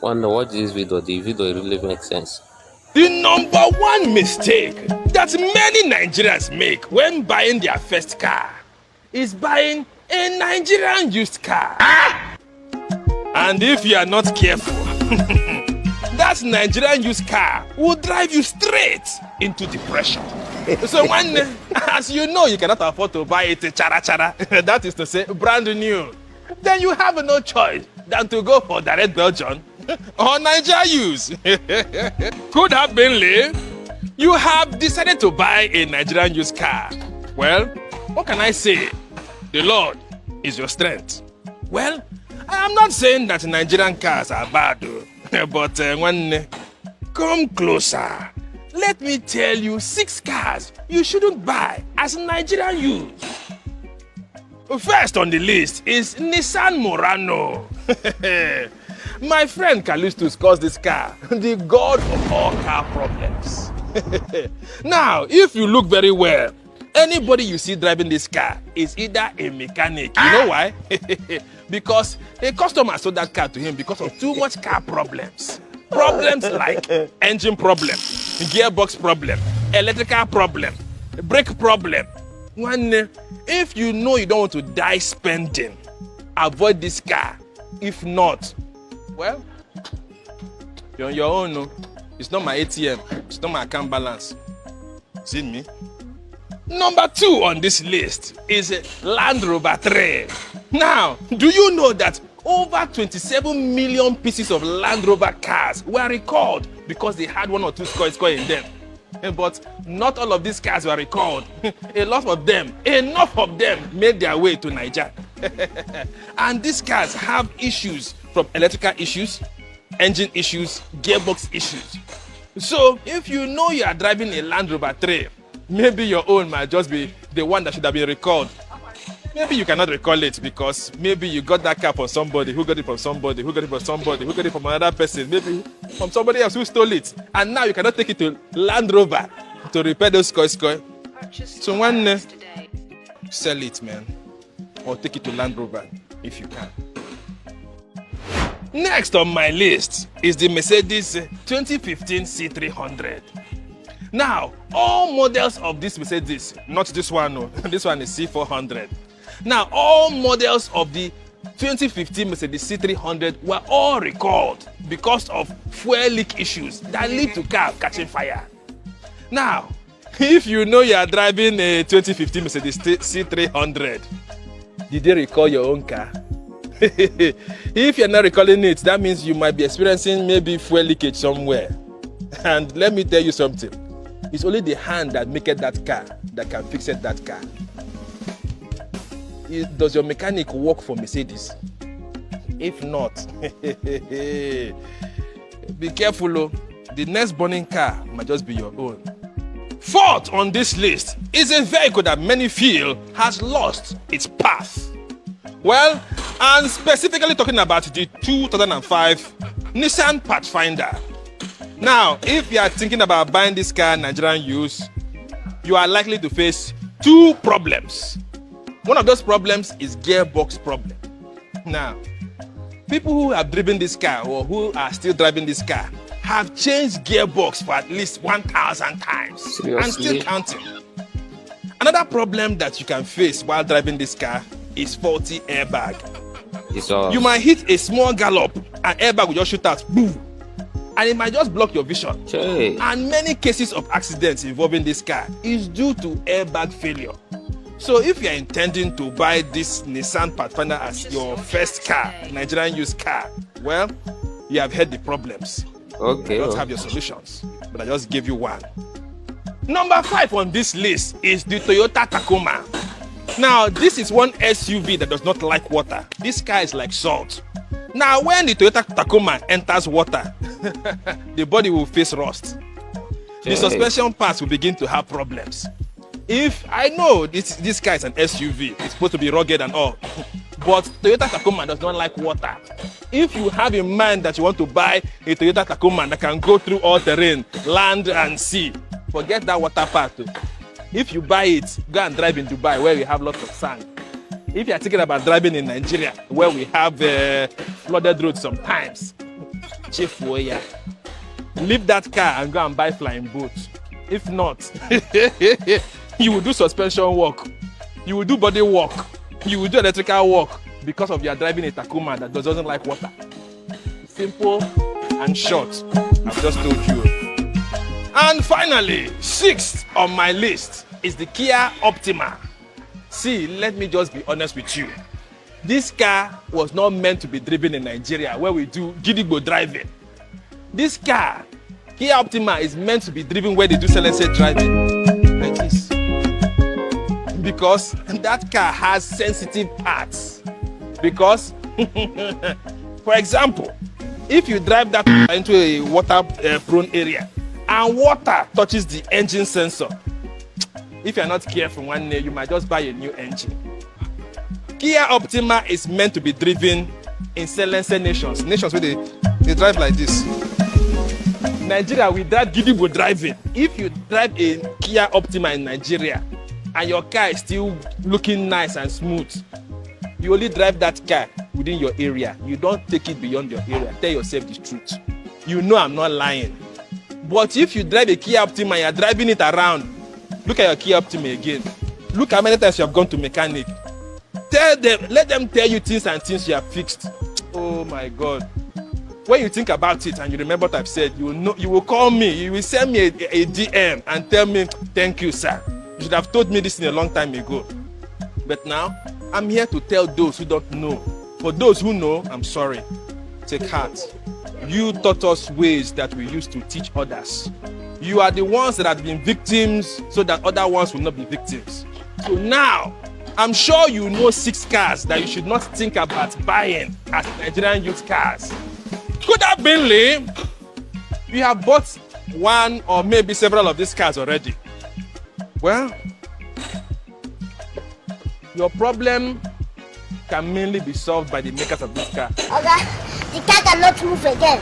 Wonder what this video, the video really makes sense. The number one mistake that many Nigerians make when buying their first car is buying a Nigerian used car. And if you are not careful, that Nigerian used car will drive you straight into depression. So when, as you know, you cannot afford to buy it chara chara, that is to say brand new, then you have no choice than to go for direct Belgian or Niger use. Could have been Lee. You have decided to buy a Nigerian used car. Well, what can I say? The Lord is your strength. Well, I am not saying that Nigerian cars are bad, but when come closer, let me tell you 6 cars you shouldn't buy as Nigerian use. First on the list is Nissan Murano. My friend Callistus calls this car the god of all car problems. Now, if you look very well, anybody you see driving this car is either a mechanic. You know why? Because a customer sold that car to him because of too much car problems. Problems like engine problem, gearbox problem, electrical problem, brake problem. One, if you know you don't want to die spending, avoid this car. If not, well, you're on your own. No? It's not my ATM. It's not my account balance. See me? Number 2 on this list is Land Rover Trail. Now, do you know that over 27 million pieces of Land Rover cars were recalled because they had 1 or 2 score in them? But not all of these cars were recalled. A lot of them, enough of them, made their way to Niger. And these cars have issues from electrical issues, engine issues, gearbox issues. So if you know you are driving a Land Rover Trail, maybe your own might just be the one that should have been recalled. Maybe you cannot recall it because maybe you got that car from somebody, who got it from somebody, who got it from somebody, who got it from another person, maybe from somebody else who stole it. And now you cannot take it to Land Rover to repair those score. So one, sell it, man. Or take it to Land Rover if you can. Next on my list is the Mercedes 2015 C300. Now, all models of this Mercedes, not this one, no, this one is C400. Now, all models of the 2015 Mercedes C300 were all recalled because of fuel leak issues that lead to car catching fire. Now, if you know you are driving a 2015 Mercedes C300, did they recall your own car? If you're not recalling it, that means you might be experiencing maybe fuel leakage somewhere. And let me tell you something. It's only the hand that makes that car that can fix it, that car. Does your mechanic work for Mercedes? If not, be careful, oh. The next burning car might just be your own. 4th on this list is a vehicle that many feel has lost its path. Well, I'm specifically talking about the 2005 Nissan Pathfinder. Now, if you are thinking about buying this car Nigerian use, you are likely to face 2 problems. One of those problems is gearbox problem. Now, people who have driven this car or who are still driving this car have changed gearbox for at least 1,000 times. Seriously? And still counting. Another problem that you can face while driving this car is faulty airbag. You might hit a small gallop and airbag will just shoot out, boom, and it might just block your vision. Hey. And many cases of accidents involving this car is due to airbag failure. So if you are intending to buy this Nissan Pathfinder as your first car, Nigerian used car, well, you have heard the problems. Okay. I don't have your solutions, but I just gave you one. Number 5 on this list is the Toyota Tacoma. Now, this is one SUV that does not like water. This car is like salt. Now, when the Toyota Tacoma enters water, the body will face rust. The suspension parts will begin to have problems. If I know this car is an SUV, it's supposed to be rugged and all, but Toyota Tacoma does not like water. If you have in mind that you want to buy a Toyota Tacoma that can go through all terrain, land and sea, forget that water part. If you buy it, go and drive in Dubai where we have lots of sand. If you are thinking about driving in Nigeria where we have flooded roads sometimes, Chefuoya. Leave that car and go and buy flying boat. If not, you will do suspension work. You will do body work. You will do electrical work because of your driving a Tacoma that doesn't like water. Simple and short. I've just told you. And finally, 6th on my list is the Kia Optima. See, let me just be honest with you. This car was not meant to be driven in Nigeria where we do gidigbo driving. This car, Kia Optima, is meant to be driven where they do selense driving. Like this. Because that car has sensitive parts. Because, for example, if you drive that into a water-prone area and water touches the engine sensor, if you're not careful one day, you might just buy a new engine. Kia Optima is meant to be driven in selense nations where they drive like this. Nigeria, we drive gidigbo driving. If you drive a Kia Optima in Nigeria and your car is still looking nice and smooth, you only drive that car within your area. You don't take it beyond your area. Tell yourself the truth. You know I'm not lying. But if you drive a Kia Optima and you're driving it around, look at your Kia Optima again. Look how many times you have gone to mechanic. Tell them, let them tell you things and things you have fixed. Oh my God. When you think about it and you remember what I've said, you will know, you will call me, you will send me a DM and tell me, thank you, sir. You should have told me this in a long time ago. But now, I'm here to tell those who don't know. For those who know, I'm sorry. Take heart. You taught us ways that we used to teach others. You are the ones that have been victims so that other ones will not be victims. So now, I'm sure you know 6 cars that you should not think about buying as Nigerian youth cars. Could have been lame. You have bought one or maybe several of these cars already. Well, your problem can mainly be solved by the makers of this car. Okay, the car cannot move again.